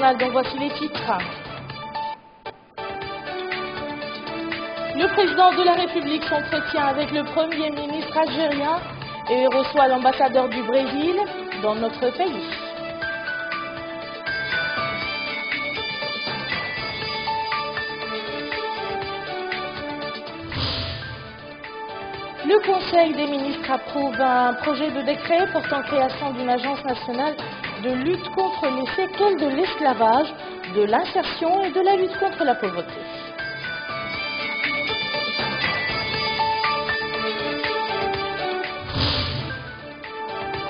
journal dont voici les titres. Le président de la République s'entretient avec le Premier ministre algérien et reçoit l'ambassadeur du Brésil dans notre pays. Le Conseil des ministres approuve un projet de décret portant création d'une agence nationale de lutte contre les séquelles de l'esclavage, de l'insertion et de la lutte contre la pauvreté.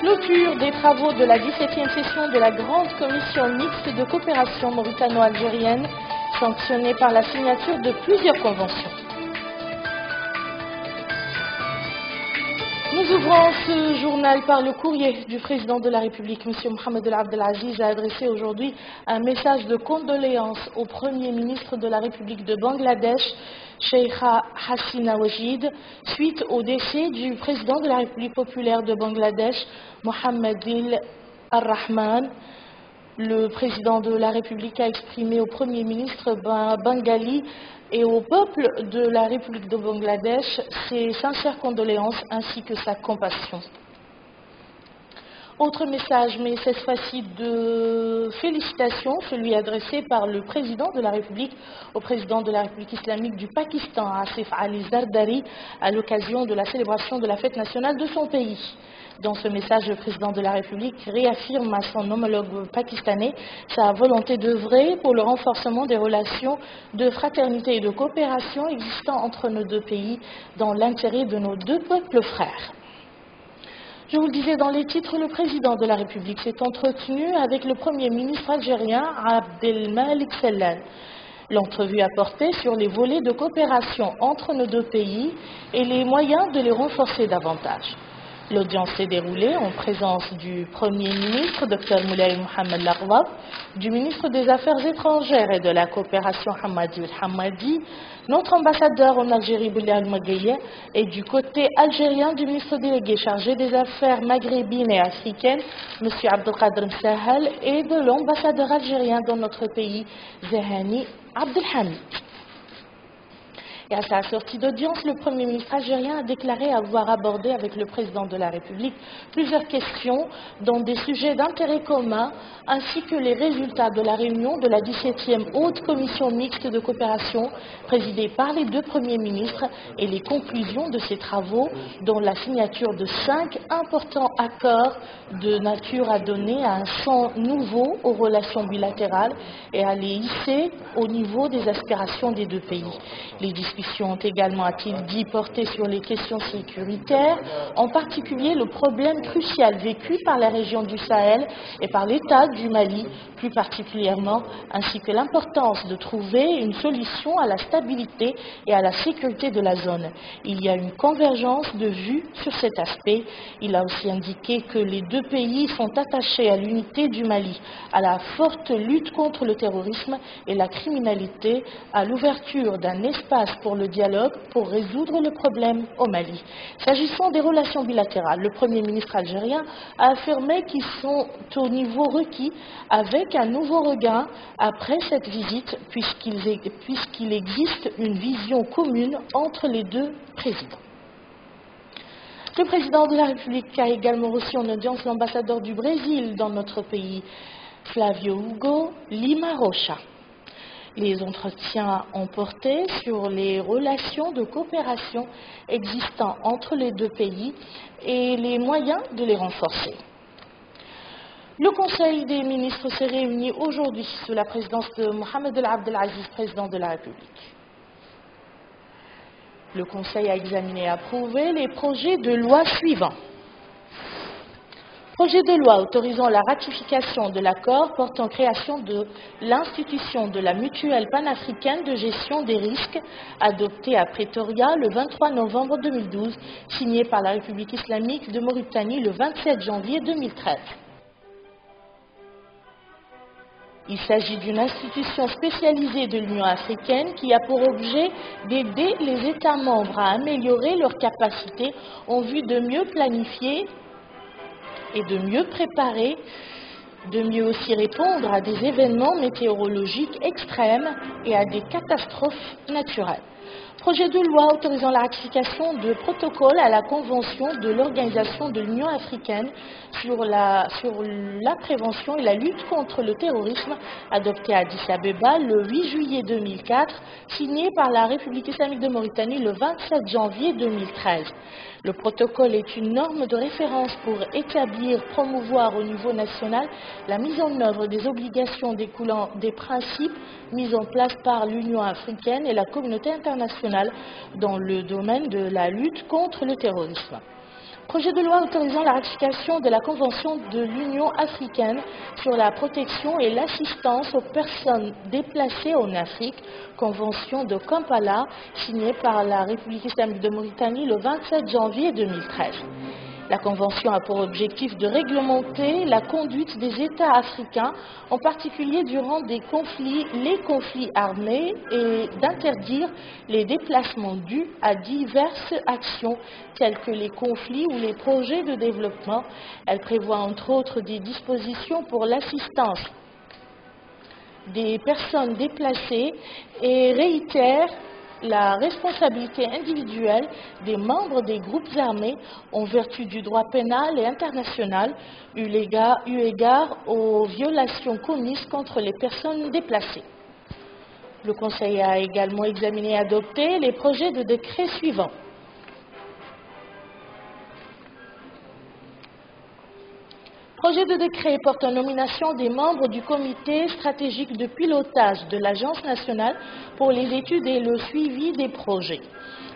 Clôture des travaux de la 17e session de la Grande Commission mixte de coopération mauritano-algérienne, sanctionnée par la signature de plusieurs conventions. Nous ouvrons ce journal par le courrier du président de la République. M. Mohamed El Abdelaziz a adressé aujourd'hui un message de condoléances au Premier ministre de la République de Bangladesh, Sheikha Hasina Wajid, suite au décès du président de la République populaire de Bangladesh, Mohamed Al-Rahman. Le président de la République a exprimé au Premier ministre bengali et au peuple de la République de Bangladesh ses sincères condoléances ainsi que sa compassion. Autre message, mais cette fois-ci de félicitations, celui adressé par le président de la République au président de la République islamique du Pakistan, Asif Ali Zardari, à l'occasion de la célébration de la fête nationale de son pays. Dans ce message, le président de la République réaffirme à son homologue pakistanais sa volonté d'œuvrer pour le renforcement des relations de fraternité et de coopération existant entre nos deux pays dans l'intérêt de nos deux peuples frères. Je vous le disais dans les titres, le président de la République s'est entretenu avec le Premier ministre algérien Abdelmalek Sellal. L'entrevue a porté sur les volets de coopération entre nos deux pays et les moyens de les renforcer davantage. L'audience s'est déroulée en présence du Premier ministre, Dr Moulay Mohamed Laghdab, du ministre des Affaires étrangères et de la coopération Hamadi El-Hamadi, notre ambassadeur en Algérie, Bilal Magaye, et du côté algérien du ministre délégué chargé des Affaires maghrébines et africaines, M. Abdelkader Msahel, et de l'ambassadeur algérien dans notre pays, Zahani Abdelhamid. Et à sa sortie d'audience, le Premier ministre algérien a déclaré avoir abordé avec le président de la République plusieurs questions dans des sujets d'intérêt commun, ainsi que les résultats de la réunion de la 17e Haute Commission mixte de coopération présidée par les deux premiers ministres et les conclusions de ces travaux, dont la signature de 5 importants accords de nature à donner un sens nouveau aux relations bilatérales et à les hisser au niveau des aspirations des deux pays. Les discussions ont également, a-t-il dit, porté sur les questions sécuritaires, en particulier le problème crucial vécu par la région du Sahel et par l'État du Mali, plus particulièrement, ainsi que l'importance de trouver une solution à la stabilité et à la sécurité de la zone. Il y a une convergence de vues sur cet aspect. Il a aussi indiqué que les deux pays sont attachés à l'unité du Mali, à la forte lutte contre le terrorisme et la criminalité, à l'ouverture d'un espace pour le dialogue pour résoudre le problème au Mali. S'agissant des relations bilatérales, le Premier ministre algérien a affirmé qu'ils sont au niveau requis avec un nouveau regain après cette visite puisqu'il existe une vision commune entre les deux présidents. Le président de la République a également reçu en audience l'ambassadeur du Brésil dans notre pays, Flavio Hugo Lima Rocha. Les entretiens ont porté sur les relations de coopération existant entre les deux pays et les moyens de les renforcer. Le Conseil des ministres s'est réuni aujourd'hui sous la présidence de Mohamed El Abdelaziz, président de la République. Le Conseil a examiné et approuvé les projets de loi suivants. Projet de loi autorisant la ratification de l'accord portant création de l'institution de la mutuelle panafricaine de gestion des risques, adopté à Pretoria le 23 novembre 2012, signé par la République islamique de Mauritanie le 27 janvier 2013. Il s'agit d'une institution spécialisée de l'Union africaine qui a pour objet d'aider les États membres à améliorer leurs capacités en vue de mieux planifier et de mieux préparer de mieux aussi répondre à des événements météorologiques extrêmes et à des catastrophes naturelles. Projet de loi autorisant la ratification de protocole à la Convention de l'Organisation de l'Union africaine sur la prévention et la lutte contre le terrorisme, adopté à Addis Abeba le 8 juillet 2004, signé par la République islamique de Mauritanie le 27 janvier 2013. Le protocole est une norme de référence pour établir, promouvoir au niveau national la mise en œuvre des obligations découlant des principes mis en place par l'Union africaine et la communauté internationale dans le domaine de la lutte contre le terrorisme. Projet de loi autorisant la ratification de la Convention de l'Union africaine sur la protection et l'assistance aux personnes déplacées en Afrique, Convention de Kampala, signée par la République islamique de Mauritanie le 27 janvier 2013. La Convention a pour objectif de réglementer la conduite des États africains, en particulier durant les conflits armés, et d'interdire les déplacements dus à diverses actions telles que les conflits ou les projets de développement. Elle prévoit entre autres des dispositions pour l'assistance des personnes déplacées et réitère la responsabilité individuelle des membres des groupes armés en vertu du droit pénal et international, eu égard aux violations commises contre les personnes déplacées. Le Conseil a également examiné et adopté les projets de décret suivants. Projet de décret portant nomination des membres du comité stratégique de pilotage de l'Agence nationale pour les études et le suivi des projets.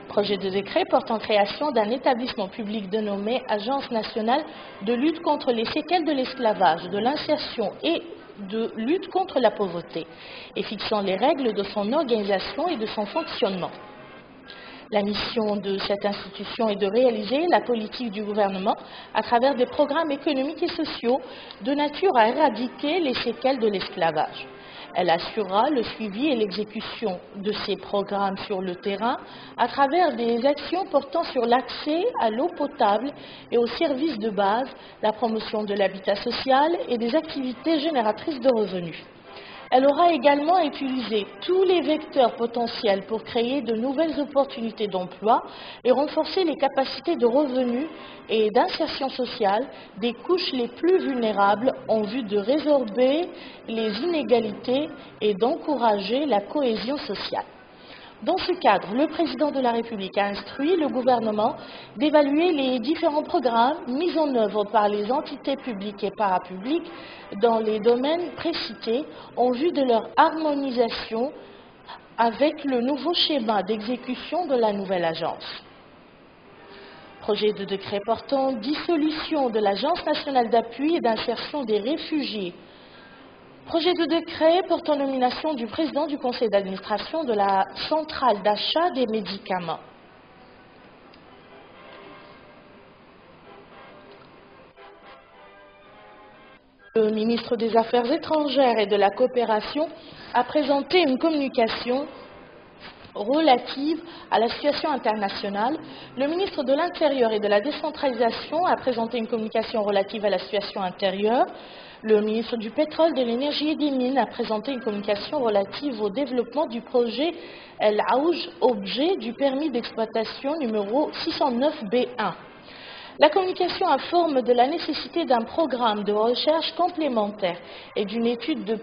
Projet de décret portant création d'un établissement public dénommé Agence nationale de lutte contre les séquelles de l'esclavage, de l'insertion et de lutte contre la pauvreté, et fixant les règles de son organisation et de son fonctionnement. La mission de cette institution est de réaliser la politique du gouvernement à travers des programmes économiques et sociaux de nature à éradiquer les séquelles de l'esclavage. Elle assurera le suivi et l'exécution de ces programmes sur le terrain à travers des actions portant sur l'accès à l'eau potable et aux services de base, la promotion de l'habitat social et des activités génératrices de revenus. Elle aura également utilisé tous les vecteurs potentiels pour créer de nouvelles opportunités d'emploi et renforcer les capacités de revenus et d'insertion sociale des couches les plus vulnérables en vue de résorber les inégalités et d'encourager la cohésion sociale. Dans ce cadre, le président de la République a instruit le gouvernement d'évaluer les différents programmes mis en œuvre par les entités publiques et parapubliques dans les domaines précités en vue de leur harmonisation avec le nouveau schéma d'exécution de la nouvelle agence. Projet de décret portant dissolution de l'Agence nationale d'appui et d'insertion des réfugiés. Projet de décret portant nomination du président du conseil d'administration de la centrale d'achat des médicaments. Le ministre des Affaires étrangères et de la coopération a présenté une communication relative à la situation internationale. Le ministre de l'Intérieur et de la décentralisation a présenté une communication relative à la situation intérieure. Le ministre du Pétrole, de l'Énergie et des Mines a présenté une communication relative au développement du projet El Aouj, objet du permis d'exploitation numéro 609B1. La communication informe de la nécessité d'un programme de recherche complémentaire et d'une étude de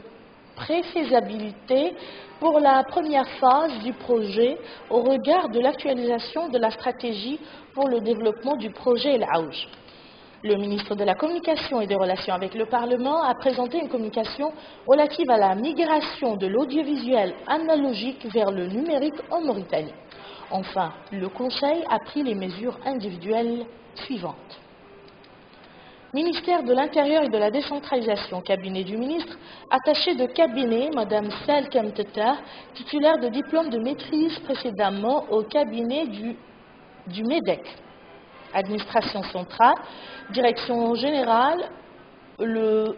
préfaisabilité pour la première phase du projet au regard de l'actualisation de la stratégie pour le développement du projet El Aouj. Le ministre de la Communication et des Relations avec le Parlement a présenté une communication relative à la migration de l'audiovisuel analogique vers le numérique en Mauritanie. Enfin, le Conseil a pris les mesures individuelles suivantes. Ministère de l'Intérieur et de la Décentralisation, cabinet du ministre, attaché de cabinet, Mme Sal Kemteta, titulaire de diplôme de maîtrise précédemment au cabinet du MEDEC. Administration centrale, direction générale, le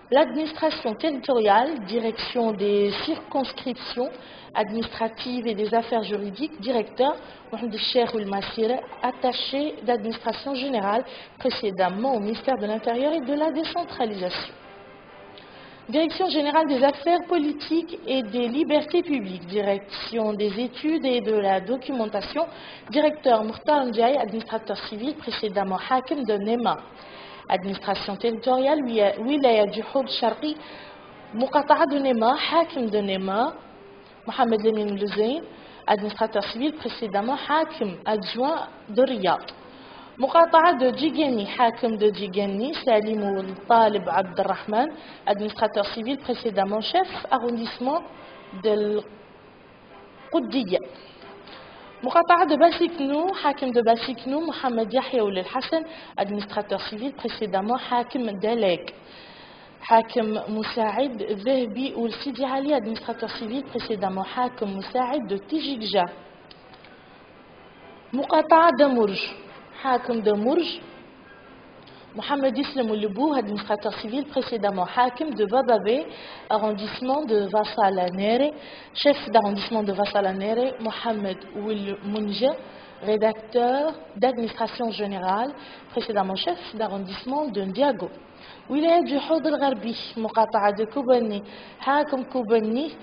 L'administration territoriale, direction des circonscriptions administratives et des affaires juridiques, directeur Mohamed Cheikh Oulmassire, attaché d'administration générale précédemment au ministère de l'Intérieur et de la décentralisation. Direction générale des affaires politiques et des libertés publiques, direction des études et de la documentation, directeur Mokhtar Ndiaye, administrateur civil précédemment Hakim de Nema. Administration territoriale, Wilaya du Houd Sharqi, Muqata'a de Nema, Hakim de Nema, Mohamed Lamine Lezain, administrateur civil précédemment Hakim adjoint de Riyad. Muqata'a de Djigani, Hakim de Djigani, Salim Ould Talib Abdelrahman, administrateur civil précédemment chef arrondissement de Quddiya. Muqata'a de Basiknou, Hakim de Basiknou, Mohamed Yahya Ould Hassan, administrateur civil précédemment Hakim Dalek. Hakim Moussaïd Vehbi Ould Sidi Ali, administrateur civil précédemment Hakim Moussaïd de Tijigja. Muqata'a de Mourj, Hakim de Mourj, Mohamed Islam Oulibou, administrateur civil précédemment Hakim de Bababé, arrondissement de Vassalanere, chef d'arrondissement de Vassalanere, Mohamed Ould Mounja, rédacteur d'administration générale, précédemment chef d'arrondissement de Ndiago. Wilaya du Houd al-Gharbi, Muqata'a de Koubani, Hakim Koubani,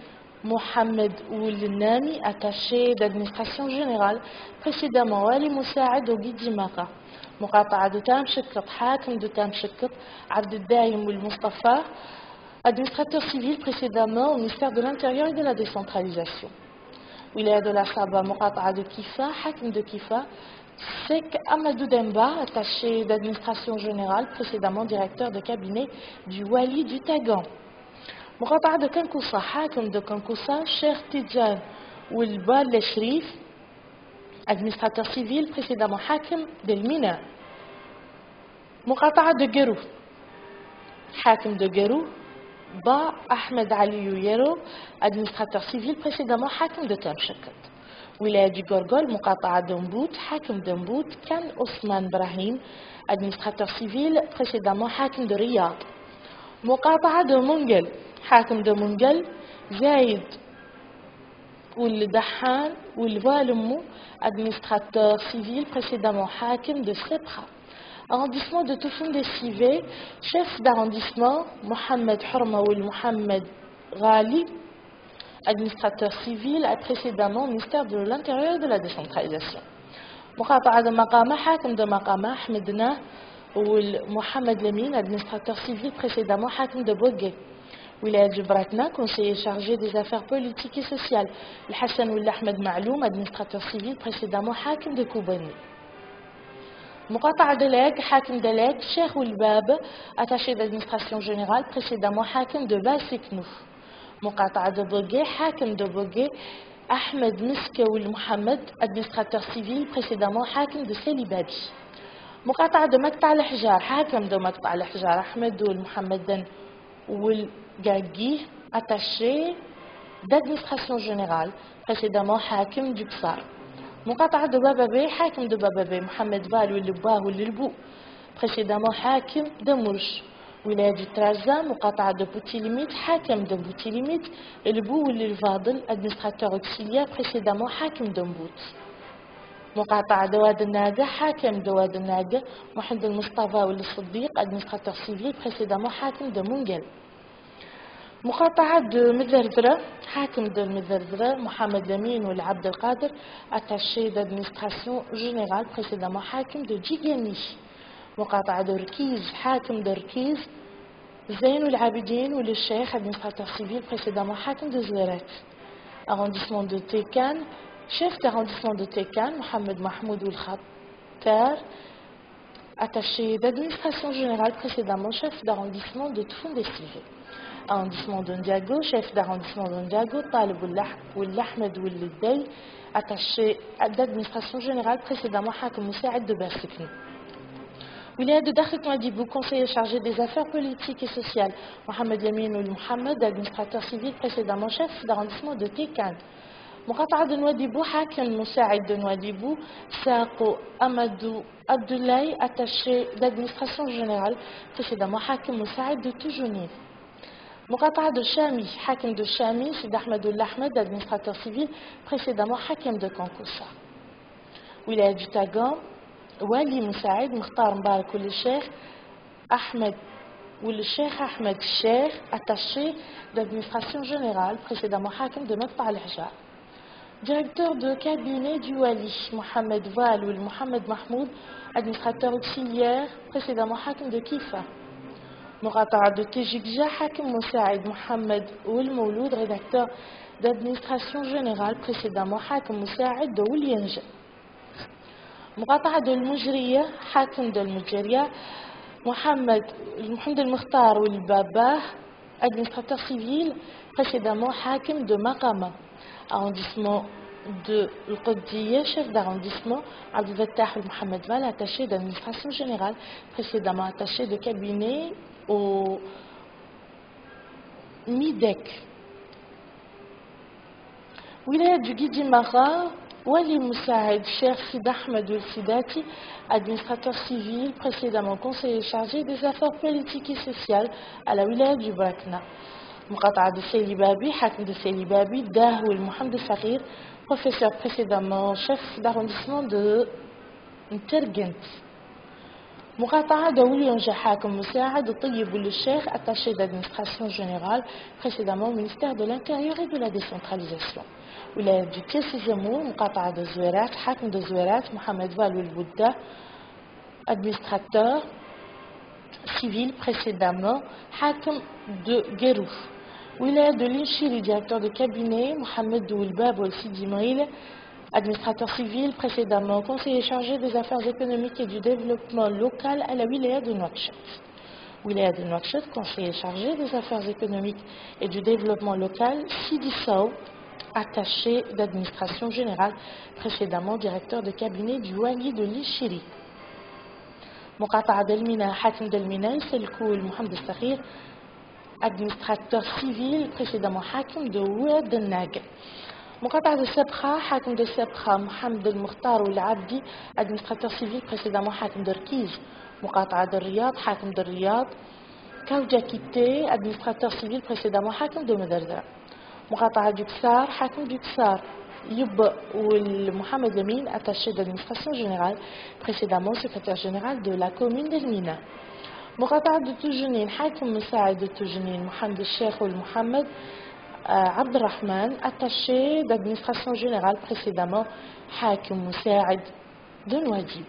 Mohamed Ould Nami, attaché d'administration générale, précédemment Wali Moussaïd au Guidimaka. Muqata'a de Tam Shekkat, Hakim de Tam Shekkat, Abd Daïm Ould Mustafa, administrateur civil précédemment au ministère de l'Intérieur et de la décentralisation. Wilaya de la Saba, Muqata'a de Kifa, Hakim de Kifa, Sek Amadou Demba, attaché d'administration générale, précédemment directeur de cabinet du Wali du Tagan. Muqata'a de Kankoussa, Hakim de Kankoussa, Cheikh Tidjan Ould Bal Shrif, administrateur civil, précédemment Hakim d'Elmina. Muqata'a de Gerou, Hakim de Gerou, Ba Ahmed Ali Yero, administrateur civil, précédemment Hakim de Tamshakat. Wilaya du Gorgol, Muqata'a de Mbout, Hakim de Mbout, Kan Osman Brahim, administrateur civil, précédemment Hakim de Riyad. Muqata'a de Mungel, Hakim de Mungel, Zaid Ould Dahan Ould Walmou, administrateur civil, précédemment Hakim de Sepra. Arrondissement de Toufoun Sivé, chef d'arrondissement Mohamed Hurma Ould Mohamed Ghali, administrateur civil, précédemment ministère de l'Intérieur et de la décentralisation. Muqata'a de Maqama, Hakim de Maqama, Ahmedna Ould Mohamed Lamine, administrateur civil, précédemment Hakim de Bogué. Wilaya du Bratna, conseiller chargé des affaires politiques et sociales, Hassan Ould Ahmed Ma'loum, administrateur civil, précédemment Hakim de Koubani. Muqata'a de Leg, Hakim de Leg, Cheikh Ould Bab, attaché d'administration générale, précédemment Hakim de Basiknouf. Muqata'a de Bogué, Hakim de Bogué, Ahmed Miske Ould Mohamed, administrateur civil, précédemment Hakim de Selibadi. Muqata'a de Maqta' al-Hjar, Hakim de Maqta' al-Hjar, Ahmed Ould Mohamedan Ould Gagui, attaché d'administration générale, précédemment Hakim du Ksar. Muqata'a de Bababé, Hakim de Bababé, Mohamed Val Ould Bah Ould Lbou, précédemment Hakim de Mourj. Wilaya du Traza, Muqata'a de Boutilimit, Hakim de Boutilimit, Lbou Ould Lvadl, administrateur auxiliaire, précédemment Hakim de Mbout. Muqata'a de Wad Naga, Hakim de Wad Naga, Mohamed Mustafa Ould Siddiq, administrateur civil, précédemment Hakim de Mungel. Muqata'a de Medzerdra, Hakim de Medzerdra, Mohamed Lamine Ould Abd al-Qadir, attaché d'administration générale, précédemment Hakim de Djigani. Muqata'a de Rkiz, Hakim de Rkiz, Zain Ould Abidine Ould Cheikh, administrateur civil, précédemment Hakim de Zouerat. Arrondissement de Tekan, chef d'arrondissement de Tekan, Mohamed Mahmoud Ould Khattar, attaché d'administration générale, précédemment chef d'arrondissement de Toufoun Sivé. Arrondissement de Ndiago, chef d'arrondissement de Ndiago, Talib Ould Ahmed Ould Dey, attaché d'administration générale, précédemment Hakim Moussaïd de Basiknou. Wilaya de Dakhlet Nouadhibou, conseiller chargé des affaires politiques et sociales, Mohamed Lamine Ould Mohamed, administrateur civil, précédemment chef d'arrondissement de Tekan. Muqata'a de Nouadhibou, Hakim Moussaïd de Nouadhibou, Saqo Amadou Abdoulaye, attaché d'administration générale, précédemment Hakim Moussaïd de Toujounine. Muqata'a de Chami, Hakim de Chami, c'est Ahmed Ahmed, administrateur civil, précédemment Hakim de Kankoussa. Wilaya du Tagam, Wali Moussaïd, Mukhtar Mbarak ou le Cheikh Ahmed, ou le Cheikh Ahmed Cheikh, attaché d'administration générale, précédemment Hakim de Makta al-Hjar. Directeur de cabinet du Wali, Mohamed Val ou Mohamed Mahmoud, administrateur auxiliaire, précédemment Hakim de Kifa. Muqata'a de Tejikja, Hakim Moussaïd Mohamed Oul Mouloud, rédacteur d'administration générale, précédemment Hakim Moussaïd de Oulienja. Muqata'a de Moujriya, Hakim de Moujriya, Mohamed El-Mukhtar Oul Baba, administrateur civil, précédemment Hakim de Maqama. Arrondissement de L'Qoddiya, chef d'arrondissement, Abdel Fattah Mohamed Val, attaché d'administration générale, précédemment attaché de cabinet au MIDEC. Wilaya du Guidi Mara, Wali Moussaïd, Cheikh Sid Ahmed El-Sidati, administrateur civil, précédemment conseiller chargé des affaires politiques et sociales à la wilaya du Brakna. Muqata'a de Seyli Babi, Hakim de Seyli Babi, Dahoul Mohamed Fakhir, professeur précédemment chef d'arrondissement de Ntergent. Muqata'a de Oulienja, Hakim Moussaïd Tayyib le Cheikh, attaché d'administration générale, précédemment au ministère de l'Intérieur et de la décentralisation. Wilaya du Kessizemou, Muqata'a de Zouerat, Hakim de Zouerat, Mohamed Val Bouddha, administrateur civil, précédemment Hakim de Guérouf. Wilaya de Linchiri, directeur de cabinet, Mohamed Oulbab ou Sidi Maïl, administrateur civil, précédemment conseiller chargé des affaires économiques et du développement local à la wilaya de Nouakchott. Wilaya de Nouakchott, conseiller chargé des affaires économiques et du développement local, Sidi Sow, attaché d'administration générale, précédemment directeur de cabinet du Wali de Linchiri. Muqata'a d'Elmina, Hakim d'Elmina, Selkoul Mohamed Sakhir, administrateur civil, précédemment Hakim de Oued Nag. Muqata'a de Sabkha, Hakim de Sabkha, Mohamed El-Mukhtar ou Abdi, administrateur civil, précédemment Hakim de Rkiz. Muqata'a de Riyad, Hakim de Riyad, Kaouja Kité, administrateur civil, précédemment Hakim de Medardara. Muqata'a du Ksar, Hakim du Ksar. Yub ou Mohamed Amin, attaché d'administration générale, précédemment secrétaire général de la commune d'Elmina. Muqata'a de Toujenin, Hakim Moussaïd de Toujenin, Mohamed Cheikh ou Mohamed Abdelrahman, attaché d'administration générale, précédemment Hakim Moussaïd de Nouadhibou.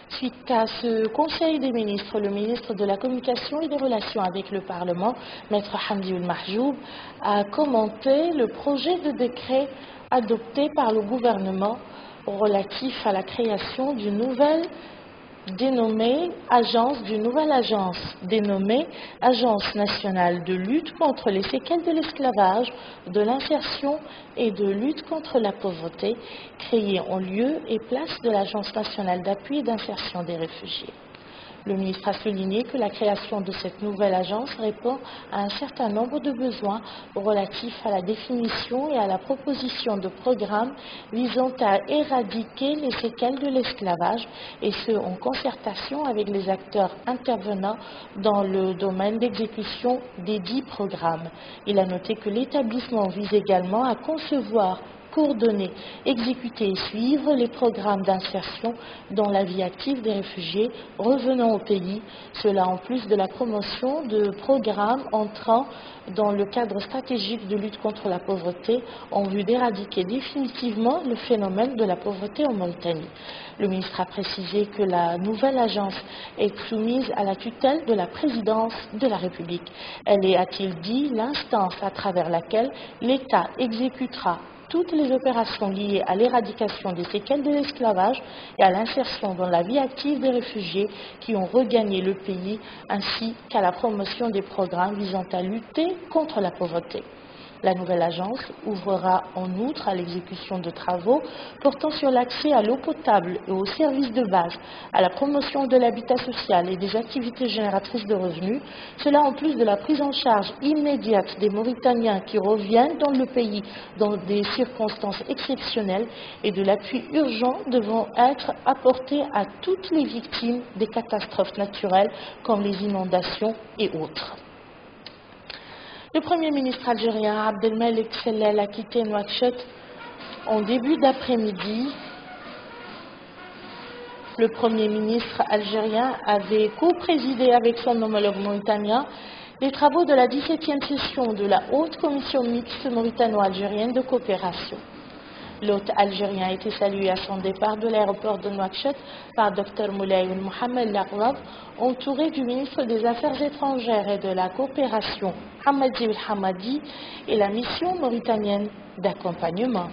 Suite à ce Conseil des ministres, le ministre de la Communication et des Relations avec le Parlement, Maître Hamdi Ould Mahjoub, a commenté le projet de décret adopté par le gouvernement relatif à la création d'une nouvelle agence dénommée Agence nationale de lutte contre les séquelles de l'esclavage, de l'insertion et de lutte contre la pauvreté, créée en lieu et place de l'Agence nationale d'appui et d'insertion des réfugiés. Le ministre a souligné que la création de cette nouvelle agence répond à un certain nombre de besoins relatifs à la définition et à la proposition de programmes visant à éradiquer les séquelles de l'esclavage, et ce en concertation avec les acteurs intervenant dans le domaine d'exécution des dits programmes. Il a noté que l'établissement vise également à concevoir, coordonner, exécuter et suivre les programmes d'insertion dans la vie active des réfugiés revenant au pays, cela en plus de la promotion de programmes entrant dans le cadre stratégique de lutte contre la pauvreté en vue d'éradiquer définitivement le phénomène de la pauvreté en Mauritanie. Le ministre a précisé que la nouvelle agence est soumise à la tutelle de la présidence de la République. Elle est, a-t-il dit, l'instance à travers laquelle l'État exécutera toutes les opérations liées à l'éradication des séquelles de l'esclavage et à l'insertion dans la vie active des réfugiés qui ont regagné le pays, ainsi qu'à la promotion des programmes visant à lutter contre la pauvreté. La nouvelle agence ouvrira en outre à l'exécution de travaux portant sur l'accès à l'eau potable et aux services de base, à la promotion de l'habitat social et des activités génératrices de revenus, cela en plus de la prise en charge immédiate des Mauritaniens qui reviennent dans le pays dans des circonstances exceptionnelles et de l'appui urgent devant être apporté à toutes les victimes des catastrophes naturelles comme les inondations et autres. Le Premier ministre algérien Abdelmalek Sellal a quitté Nouakchott en début d'après-midi. Le Premier ministre algérien avait co-présidé avec son homologue mauritanien les travaux de la 17e session de la Haute Commission mixte mauritano-algérienne de coopération. L'hôte algérien a été salué à son départ de l'aéroport de Nouakchott par Dr Moulay Mohamed Laghlab, entouré du ministre des Affaires étrangères et de la coopération Hamad Zil Hamadi et la mission mauritanienne d'accompagnement.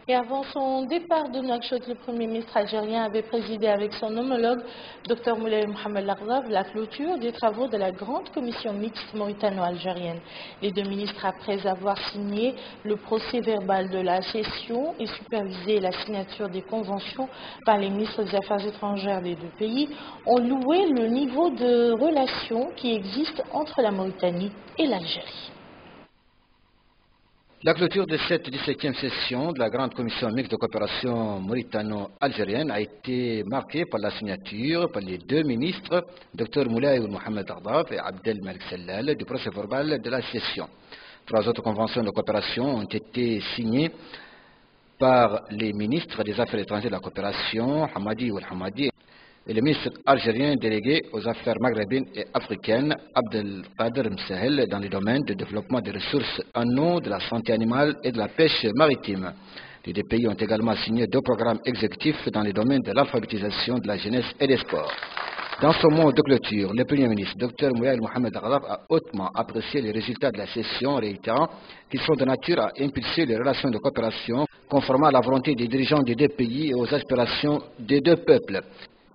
Et avant son départ de Nouakchott, le Premier ministre algérien avait présidé avec son homologue, Dr Moulay Mohamed Laghlab, la clôture des travaux de la grande commission mixte mauritano-algérienne. Les deux ministres, après avoir signé le procès-verbal de la session et supervisé la signature des conventions par les ministres des Affaires étrangères des deux pays, ont loué le niveau de relations qui existe entre la Mauritanie et l'Algérie. La clôture de cette 17e session de la Grande Commission mixte de coopération mauritano-algérienne a été marquée par la signature par les deux ministres, Dr Moulay Mohamed Laghlab et Abdelmalek Sellal, du procès verbal de la session. 3 autres conventions de coopération ont été signées par les ministres des Affaires étrangères de la coopération, Hamadi ou Hamadi, et le ministre algérien délégué aux affaires maghrébines et africaines, Abdelkader Msahel, dans les domaines de développement des ressources en eau, de la santé animale et de la pêche maritime. Les deux pays ont également signé 2 programmes exécutifs dans les domaines de l'alphabétisation, de la jeunesse et des sports. Dans son mot de clôture, le Premier ministre, Dr Moulay Mohamed Laghlab, a hautement apprécié les résultats de la session, réitérant qu'ils sont de nature à impulser les relations de coopération conformément à la volonté des dirigeants des deux pays et aux aspirations des deux peuples.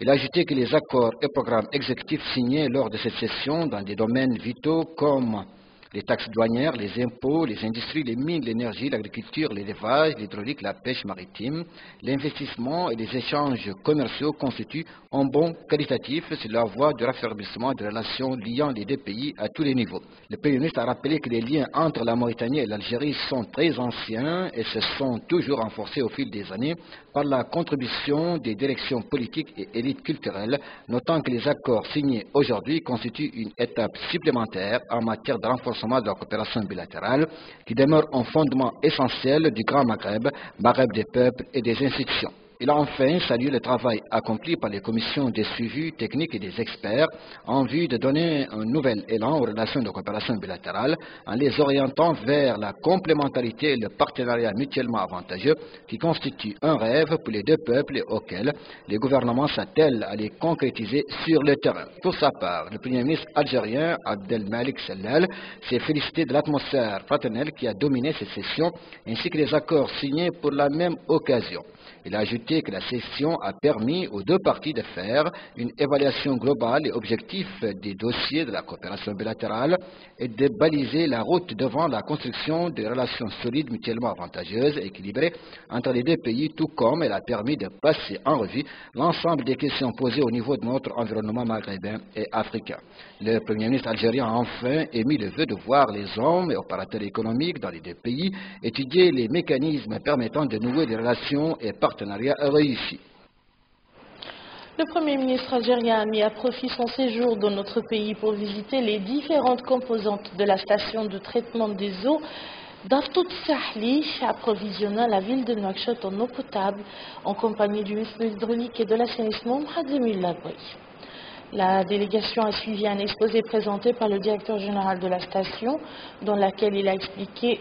Il a ajouté que les accords et programmes exécutifs signés lors de cette session dans des domaines vitaux comme les taxes douanières, les impôts, les industries, les mines, l'énergie, l'agriculture, l'élevage, l'hydraulique, la pêche maritime, l'investissement et les échanges commerciaux constituent un bond qualitatif sur la voie du raffermissement des relations liant les deux pays à tous les niveaux. Le Premier ministre a rappelé que les liens entre la Mauritanie et l'Algérie sont très anciens et se sont toujours renforcés au fil des années par la contribution des directions politiques et élites culturelles, notant que les accords signés aujourd'hui constituent une étape supplémentaire en matière de renforcement de la coopération bilatérale qui demeure un fondement essentiel du Grand Maghreb, Maghreb des peuples et des institutions. Il a enfin salué le travail accompli par les commissions de suivi techniques et des experts en vue de donner un nouvel élan aux relations de coopération bilatérale en les orientant vers la complémentarité et le partenariat mutuellement avantageux qui constituent un rêve pour les deux peuples et auxquels les gouvernements s'attellent à les concrétiser sur le terrain. Pour sa part, le Premier ministre algérien Abdelmalek Sellal s'est félicité de l'atmosphère fraternelle qui a dominé cette session ainsi que les accords signés pour la même occasion. Il a ajouté ajouté que la session a permis aux deux parties de faire une évaluation globale et objective des dossiers de la coopération bilatérale et de baliser la route devant la construction de relations solides mutuellement avantageuses et équilibrées entre les deux pays, tout comme elle a permis de passer en revue l'ensemble des questions posées au niveau de notre environnement maghrébin et africain. Le Premier ministre algérien a enfin émis le vœu de voir les hommes et opérateurs économiques dans les deux pays étudier les mécanismes permettant de nouer des relations et partenariats réussis. Le Premier ministre algérien a mis à profit son séjour dans notre pays pour visiter les différentes composantes de la station de traitement des eaux d'Aftout Sahli, approvisionnant la ville de Nouakchott en eau potable en compagnie du ministre de l'Hydraulique et de l'Assainissement, Mohamed Labri. La délégation a suivi un exposé présenté par le directeur général de la station, dans lequel il a expliqué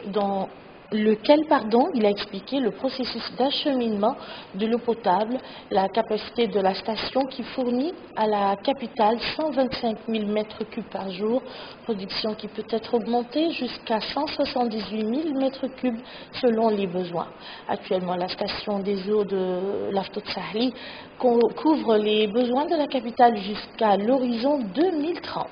le processus d'acheminement de l'eau potable, la capacité de la station qui fournit à la capitale 125 000 m3 par jour, production qui peut être augmentée jusqu'à 178 000 m3 selon les besoins. Actuellement, la station des eaux de l'Aftout Sahli couvre les besoins de la capitale jusqu'à l'horizon 2030.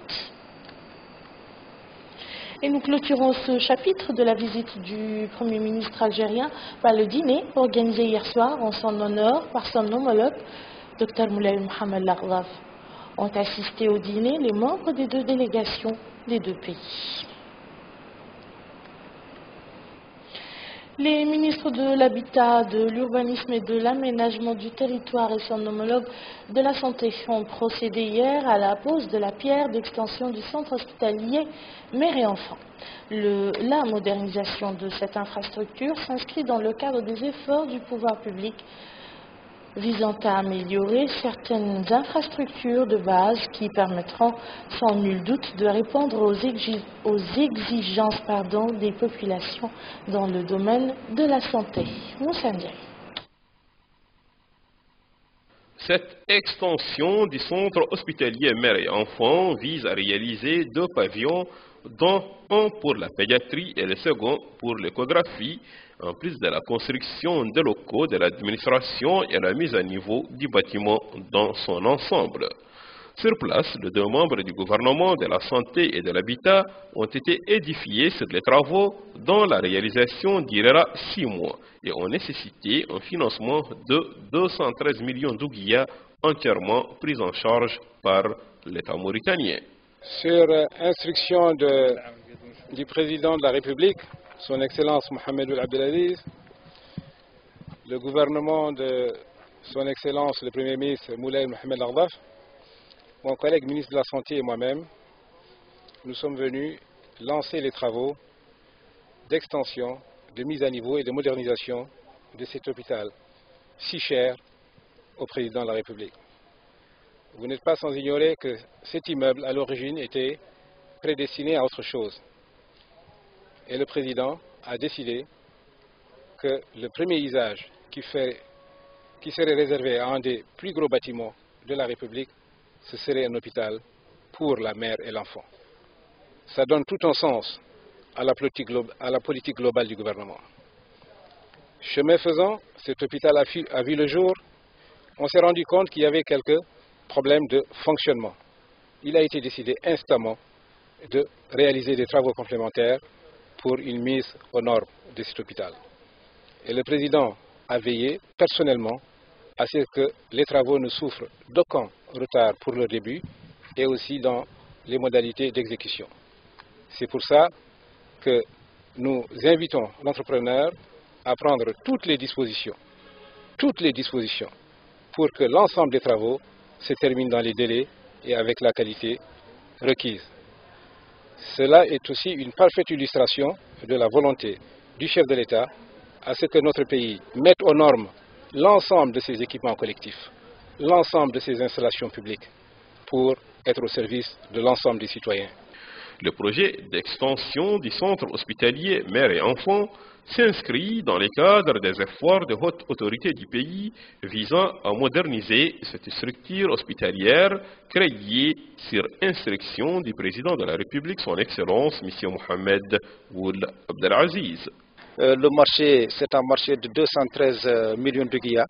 Et nous clôturons ce chapitre de la visite du Premier ministre algérien par le dîner organisé hier soir en son honneur par son homologue, Dr Moulay Mohamed Laghdaf. Ont assisté au dîner les membres des deux délégations des deux pays. Les ministres de l'Habitat, de l'Urbanisme et de l'Aménagement du territoire et son homologue de la Santé ont procédé hier à la pose de la pierre d'extension du centre hospitalier Mère et Enfants. La modernisation de cette infrastructure s'inscrit dans le cadre des efforts du pouvoir public visant à améliorer certaines infrastructures de base qui permettront sans nul doute de répondre aux exigences des populations dans le domaine de la santé. Moussa Ndiaye. Cette extension du centre hospitalier Mère et Enfants vise à réaliser deux pavillons, dont un pour la pédiatrie et le second pour l'échographie, en plus de la construction des locaux de l'administration et la mise à niveau du bâtiment dans son ensemble. Sur place, les deux membres du gouvernement de la santé et de l'habitat ont été édifiés sur les travaux dont la réalisation durera 6 mois et ont nécessité un financement de 213 millions d'ouguiyas entièrement pris en charge par l'État mauritanien. Sur instruction du président de la République, son Excellence Mohamed Abdelaziz, le gouvernement de son Excellence le Premier ministre Moulay Mohamed Laghdaf, mon collègue ministre de la Santé et moi-même, nous sommes venus lancer les travaux d'extension, de mise à niveau et de modernisation de cet hôpital si cher au président de la République. Vous n'êtes pas sans ignorer que cet immeuble, à l'origine, était prédestiné à autre chose. Et le président a décidé que le premier usage qui serait réservé à un des plus gros bâtiments de la République, ce serait un hôpital pour la mère et l'enfant. Ça donne tout un sens à la politique globale du gouvernement. Chemin faisant, cet hôpital a vu le jour. On s'est rendu compte qu'il y avait quelques problèmes de fonctionnement. Il a été décidé instamment de réaliser des travaux complémentaires pour une mise aux normes de cet hôpital. Et le président a veillé personnellement à ce que les travaux ne souffrent d'aucun retard pour leur début et aussi dans les modalités d'exécution. C'est pour ça que nous invitons l'entrepreneur à prendre toutes les dispositions pour que l'ensemble des travaux se terminent dans les délais et avec la qualité requise. Cela est aussi une parfaite illustration de la volonté du chef de l'État à ce que notre pays mette aux normes l'ensemble de ses équipements collectifs, l'ensemble de ses installations publiques pour être au service de l'ensemble des citoyens. Le projet d'extension du centre hospitalier Mère et Enfants s'inscrit dans le cadre des efforts de haute autorité du pays visant à moderniser cette structure hospitalière créée sur instruction du président de la République, son Excellence, M. Mohamed Ould Abdelaziz. Le marché, c'est un marché de 213 millions de guillas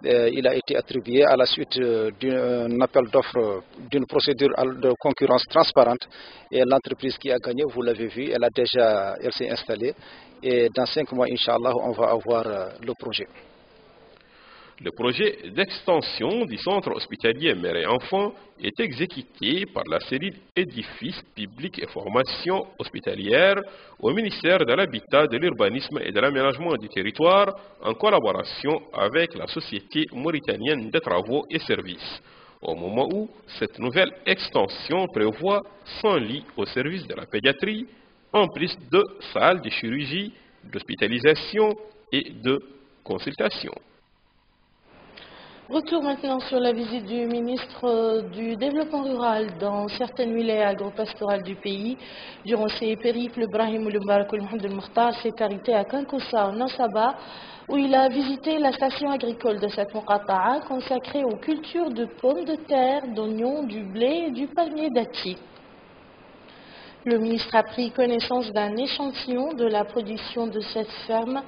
il a été attribué à la suite d'un appel d'offres, d'une procédure de concurrence transparente. Et l'entreprise qui a gagné, vous l'avez vu, elle s'est installée. Et dans 5 mois, Inch'Allah, on va avoir le projet. Le projet d'extension du centre hospitalier Mère et Enfants est exécuté par la cellule Édifices publics et formation hospitalière au ministère de l'Habitat, de l'Urbanisme et de l'Aménagement du Territoire en collaboration avec la Société mauritanienne de travaux et services. Au moment où cette nouvelle extension prévoit 100 lits au service de la pédiatrie, en plus de salles de chirurgie, d'hospitalisation et de consultation. Retour maintenant sur la visite du ministre du Développement rural dans certaines wilayas agro-pastorales du pays. Durant ses périples, Brahim Moubarak Mohamed El-Mokhtar s'est arrêté à Kankossa, en Nasaba, où il a visité la station agricole de cette Muqata'a consacrée aux cultures de pommes de terre, d'oignons, du blé et du palmier dati. Le ministre a pris connaissance d'un échantillon de la production de cette ferme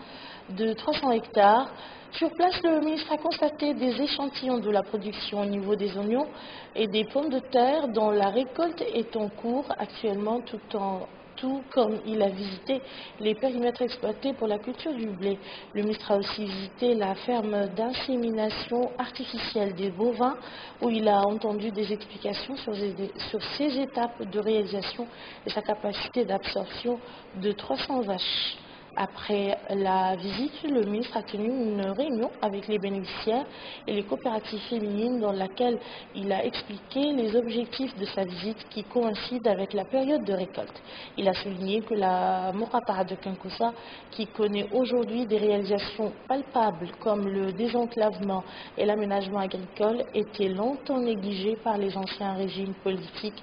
de 300 hectares. Sur place, le ministre a constaté des échantillons de la production au niveau des oignons et des pommes de terre dont la récolte est en cours actuellement, tout comme il a visité les périmètres exploités pour la culture du blé. Le ministre a aussi visité la ferme d'insémination artificielle des bovins où il a entendu des explications sur ses étapes de réalisation et sa capacité d'absorption de 300 vaches. Après la visite, le ministre a tenu une réunion avec les bénéficiaires et les coopératives féminines dans laquelle il a expliqué les objectifs de sa visite qui coïncident avec la période de récolte. Il a souligné que la Muqata'a de Kankossa, qui connaît aujourd'hui des réalisations palpables comme le désenclavement et l'aménagement agricole, était longtemps négligée par les anciens régimes politiques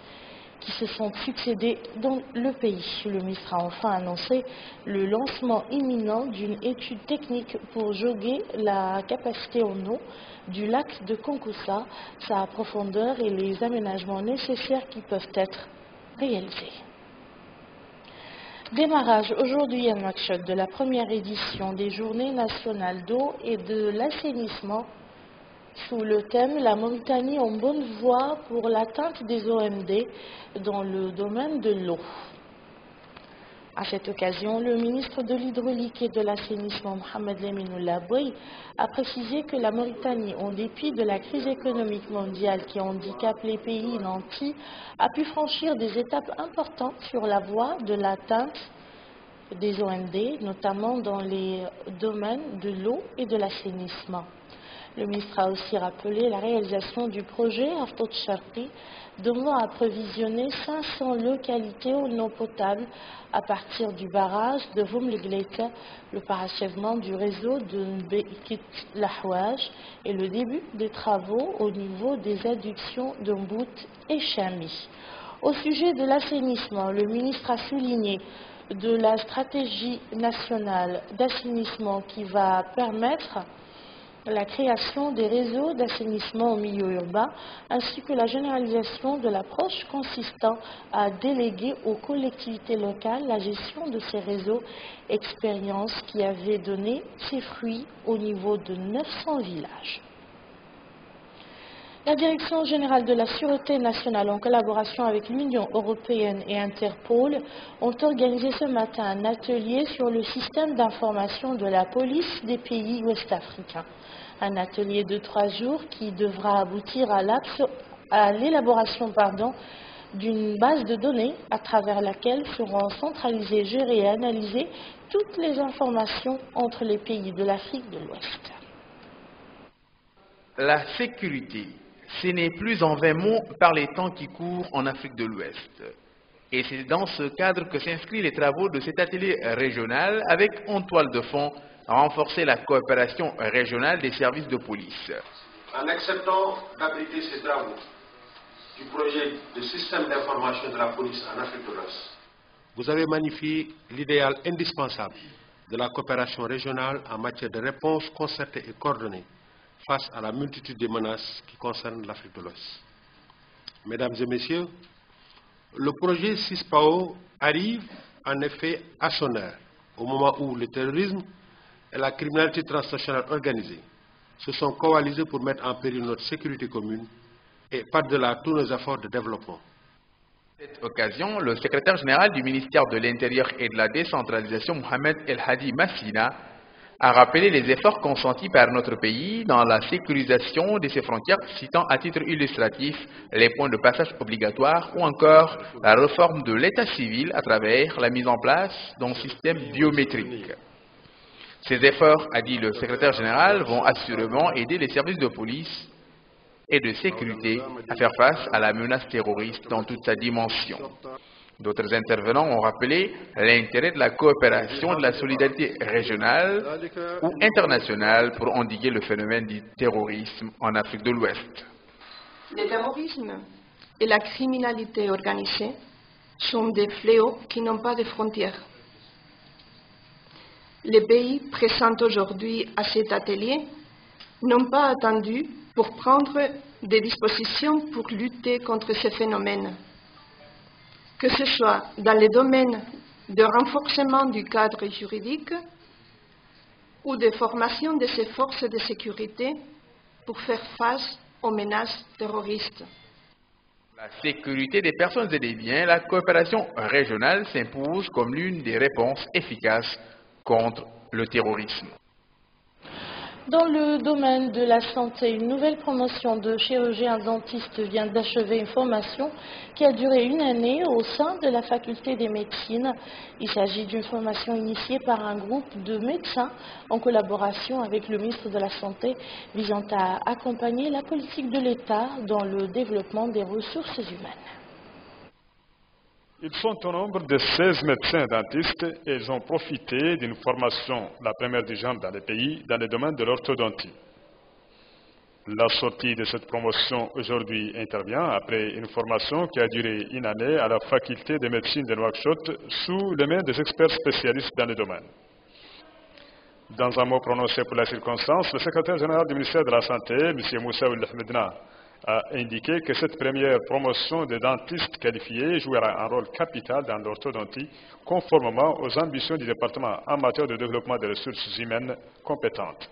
qui se sont succédés dans le pays. Le ministre a enfin annoncé le lancement imminent d'une étude technique pour jauger la capacité en eau du lac de Kankossa, sa profondeur et les aménagements nécessaires qui peuvent être réalisés. Démarrage aujourd'hui à Nouakchott de la première édition des Journées nationales d'eau et de l'assainissement sous le thème « La Mauritanie en bonne voie pour l'atteinte des OMD dans le domaine de l'eau ». À cette occasion, le ministre de l'Hydraulique et de l'Assainissement, Mohamed Lamine Labouei, a précisé que la Mauritanie, en dépit de la crise économique mondiale qui handicape les pays nantis, a pu franchir des étapes importantes sur la voie de l'atteinte des OMD, notamment dans les domaines de l'eau et de l'assainissement. Le ministre a aussi rappelé la réalisation du projet Aftot Sharqi, devant approvisionner 500 localités en eau potable à partir du barrage de Voumlegleta, le parachèvement du réseau de Nbeikit Lahouaj et le début des travaux au niveau des adductions de Mbout et Chami. Au sujet de l'assainissement, le ministre a souligné de la stratégie nationale d'assainissement qui va permettre la création des réseaux d'assainissement au milieu urbain, ainsi que la généralisation de l'approche consistant à déléguer aux collectivités locales la gestion de ces réseaux, expérience qui avait donné ses fruits au niveau de 900 villages. La Direction générale de la Sûreté nationale, en collaboration avec l'Union européenne et Interpol, ont organisé ce matin un atelier sur le système d'information de la police des pays ouest-africains. Un atelier de 3 jours qui devra aboutir à l'élaboration d'une base de données à travers laquelle seront centralisées, gérées et analysées toutes les informations entre les pays de l'Afrique de l'Ouest. La sécurité, ce n'est plus en vain mot par les temps qui courent en Afrique de l'Ouest. Et c'est dans ce cadre que s'inscrivent les travaux de cet atelier régional avec en toile de fond renforcer la coopération régionale des services de police. En acceptant d'abriter ces travaux du projet de système d'information de la police en Afrique de l'Ouest, vous avez magnifié l'idéal indispensable de la coopération régionale en matière de réponse concertée et coordonnée face à la multitude de menaces qui concernent l'Afrique de l'Ouest. Mesdames et messieurs, le projet CISPAO arrive en effet à son heure, au moment où le terrorisme et la criminalité transnationale organisée se sont coalisés pour mettre en péril notre sécurité commune et par-delà tous nos efforts de développement. À cette occasion, le secrétaire général du ministère de l'Intérieur et de la Décentralisation, Mohamed El Hadi Massina, a rappelé les efforts consentis par notre pays dans la sécurisation de ses frontières, citant à titre illustratif les points de passage obligatoires ou encore la réforme de l'état civil à travers la mise en place d'un système biométrique. Ces efforts, a dit le secrétaire général, vont assurément aider les services de police et de sécurité à faire face à la menace terroriste dans toute sa dimension. D'autres intervenants ont rappelé l'intérêt de la coopération, de la solidarité régionale ou internationale pour endiguer le phénomène du terrorisme en Afrique de l'Ouest. Le terrorisme et la criminalité organisée sont des fléaux qui n'ont pas de frontières. Les pays présents aujourd'hui à cet atelier n'ont pas attendu pour prendre des dispositions pour lutter contre ces phénomènes, que ce soit dans le domaine de renforcement du cadre juridique ou de formation de ces forces de sécurité pour faire face aux menaces terroristes. La sécurité des personnes et des biens, la coopération régionale s'impose comme l'une des réponses efficaces contre le terrorisme. Dans le domaine de la santé, une nouvelle promotion de chirurgien dentiste vient d'achever une formation qui a duré une année au sein de la faculté des médecines. Il s'agit d'une formation initiée par un groupe de médecins en collaboration avec le ministre de la Santé visant à accompagner la politique de l'État dans le développement des ressources humaines. Ils sont au nombre de 16 médecins dentistes et ils ont profité d'une formation, la première du genre dans le pays, dans le domaine de l'orthodontie. La sortie de cette promotion aujourd'hui intervient après une formation qui a duré une année à la faculté de médecine de Nouakchott sous les mains des experts spécialistes dans le domaine. Dans un mot prononcé pour la circonstance, le secrétaire général du ministère de la Santé, M. Moussa Ould-Ahmedna, a indiqué que cette première promotion de dentistes qualifiés jouera un rôle capital dans l'orthodontie, conformément aux ambitions du département en matière de développement des ressources humaines compétentes.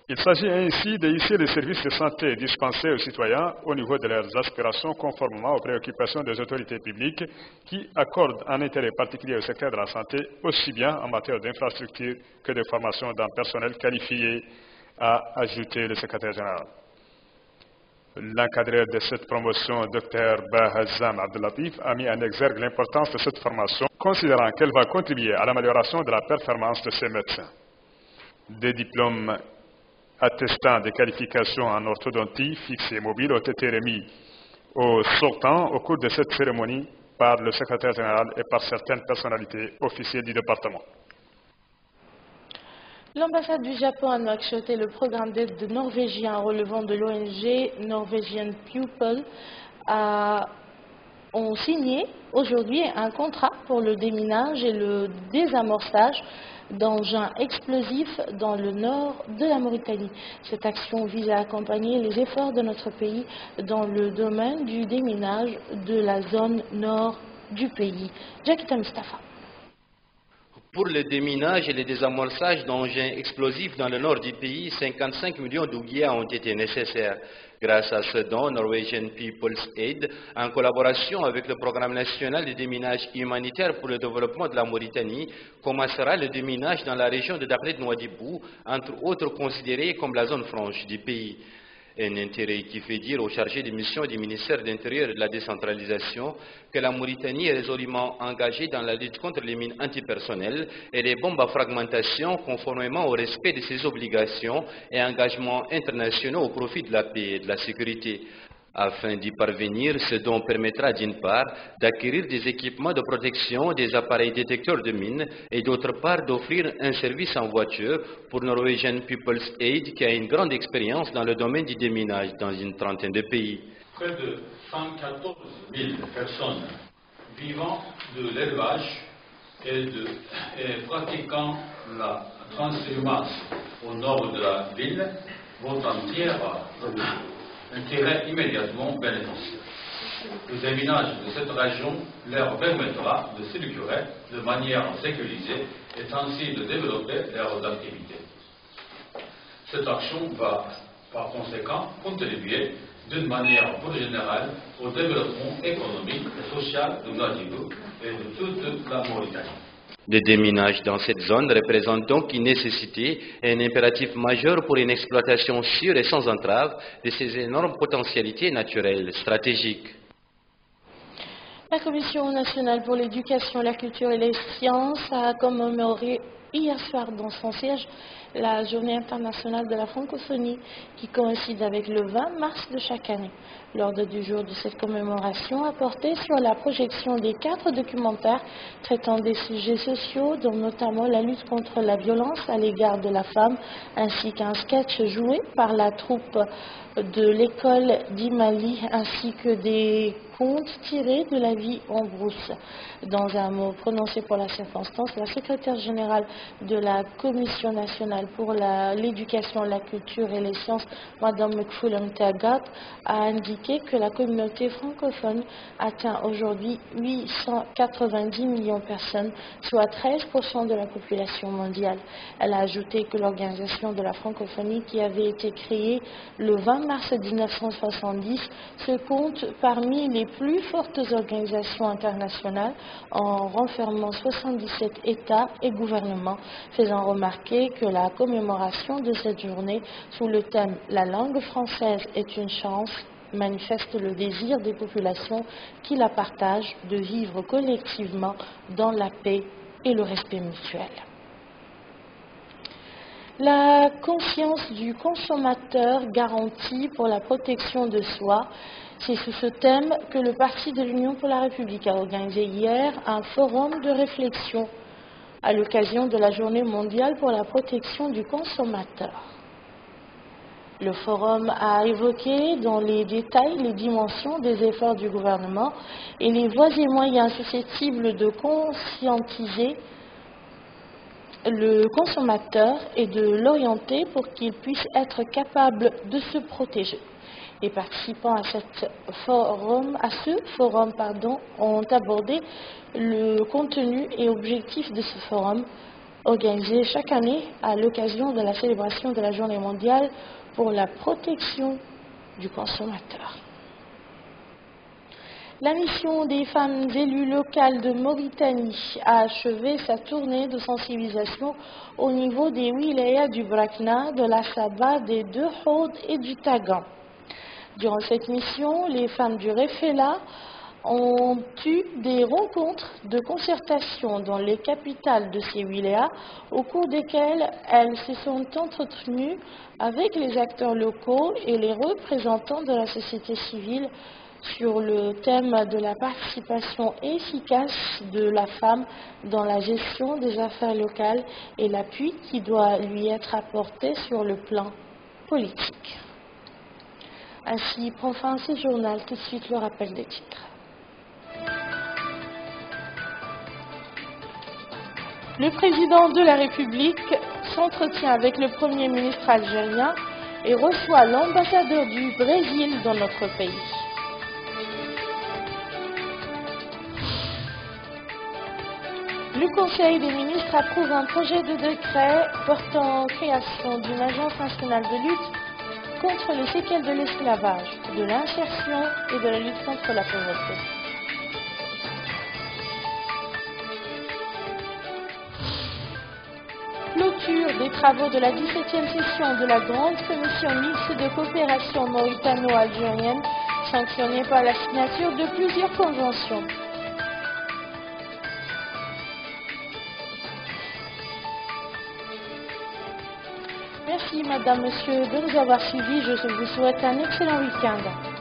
Il s'agit ainsi de hisser les services de santé dispensés aux citoyens au niveau de leurs aspirations, conformément aux préoccupations des autorités publiques qui accordent un intérêt particulier au secteur de la santé, aussi bien en matière d'infrastructure que de formation d'un personnel qualifié, a ajouté le secrétaire général. L'encadreur de cette promotion, Dr Bahazam Abdellatif, a mis en exergue l'importance de cette formation, considérant qu'elle va contribuer à l'amélioration de la performance de ces médecins. Des diplômes attestant des qualifications en orthodontie fixes et mobiles ont été remis aux sortants au cours de cette cérémonie par le secrétaire général et par certaines personnalités officielles du département. L'ambassade du Japon à Nouakchott et le programme d'aide norvégien relevant de l'ONG Norwegian People ont signé aujourd'hui un contrat pour le déminage et le désamorçage d'engins explosifs dans le nord de la Mauritanie. Cette action vise à accompagner les efforts de notre pays dans le domaine du déminage de la zone nord du pays. Jakita Mustafa. Pour le déminage et le désamorçage d'engins explosifs dans le nord du pays, 55 millions d'ouguias ont été nécessaires. Grâce à ce don, Norwegian People's Aid, en collaboration avec le Programme national de déminage humanitaire pour le développement de la Mauritanie, commencera le déminage dans la région de Dakhlet Nouadhibou, entre autres considérée comme la zone franche du pays. Un intérêt qui fait dire aux chargés de mission du ministère de l'Intérieur et de la Décentralisation que la Mauritanie est résolument engagée dans la lutte contre les mines antipersonnelles et les bombes à fragmentation conformément au respect de ses obligations et engagements internationaux au profit de la paix et de la sécurité. Afin d'y parvenir, ce don permettra d'une part d'acquérir des équipements de protection, des appareils détecteurs de mines et d'autre part d'offrir un service en voiture pour Norwegian People's Aid qui a une grande expérience dans le domaine du déminage dans une trentaine de pays. Près de 114 000 personnes vivant de l'élevage et pratiquant la transhumance au nord de la ville vont en tirer un terrain immédiatement bénéficiaire. Le déminage de cette région leur permettra de circuler de manière sécurisée et ainsi de développer leurs activités. Cette action va par conséquent contribuer d'une manière plus générale au développement économique et social de Ouagadougou et de toute la Mauritanie. Le déminage dans cette zone représente donc une nécessité et un impératif majeur pour une exploitation sûre et sans entrave de ces énormes potentialités naturelles stratégiques. La Commission nationale pour l'éducation, la culture et les sciences a commémoré hier soir dans son siège la journée internationale de la francophonie qui coïncide avec le 20 mars de chaque année. L'ordre du jour de cette commémoration a porté sur la projection des 4 documentaires traitant des sujets sociaux, dont notamment la lutte contre la violence à l'égard de la femme, ainsi qu'un sketch joué par la troupe de l'école d'Imali, ainsi que des contes tirés de la vie en brousse. Dans un mot prononcé pour la circonstance, la secrétaire générale de la Commission nationale pour l'éducation, la culture et les sciences, Mme Mekfoulem Tagat, a indiqué que la communauté francophone atteint aujourd'hui 890 millions de personnes, soit 13% de la population mondiale. Elle a ajouté que l'organisation de la francophonie, qui avait été créée le 20 mars 1970, se compte parmi les plus fortes organisations internationales en renfermant 77 États et gouvernements, faisant remarquer que la commémoration de cette journée sous le thème « La langue française est une chance » manifeste le désir des populations qui la partagent de vivre collectivement dans la paix et le respect mutuel. La conscience du consommateur garantie pour la protection de soi, c'est sous ce thème que le Parti de l'Union pour la République a organisé hier un forum de réflexion à l'occasion de la Journée mondiale pour la protection du consommateur. Le forum a évoqué dans les détails les dimensions des efforts du gouvernement et les voies et moyens susceptibles de conscientiser le consommateur et de l'orienter pour qu'il puisse être capable de se protéger. Les participants à ce forum ont abordé le contenu et objectif de ce forum organisé chaque année à l'occasion de la célébration de la Journée mondiale pour la protection du consommateur. La mission des femmes élues locales de Mauritanie a achevé sa tournée de sensibilisation au niveau des wilayas du Brakna, de la Saba, des deux Hauts et du Tagan. Durant cette mission, les femmes du Refela ont eu des rencontres de concertation dans les capitales de ces wilayas, au cours desquelles elles se sont entretenues avec les acteurs locaux et les représentants de la société civile sur le thème de la participation efficace de la femme dans la gestion des affaires locales et l'appui qui doit lui être apporté sur le plan politique. Ainsi prend fin ce journal. Tout de suite le rappel des titres. Le président de la République s'entretient avec le Premier ministre algérien et reçoit l'ambassadeur du Brésil dans notre pays. Le Conseil des ministres approuve un projet de décret portant création d'une agence nationale de lutte contre les séquelles de l'esclavage, de l'insertion et de la lutte contre la pauvreté. Clôture des travaux de la 17e session de la Grande Commission mixte de coopération mauritano-algérienne, sanctionnée par la signature de plusieurs conventions. Merci Madame, Monsieur de nous avoir suivis. Je vous souhaite un excellent week-end.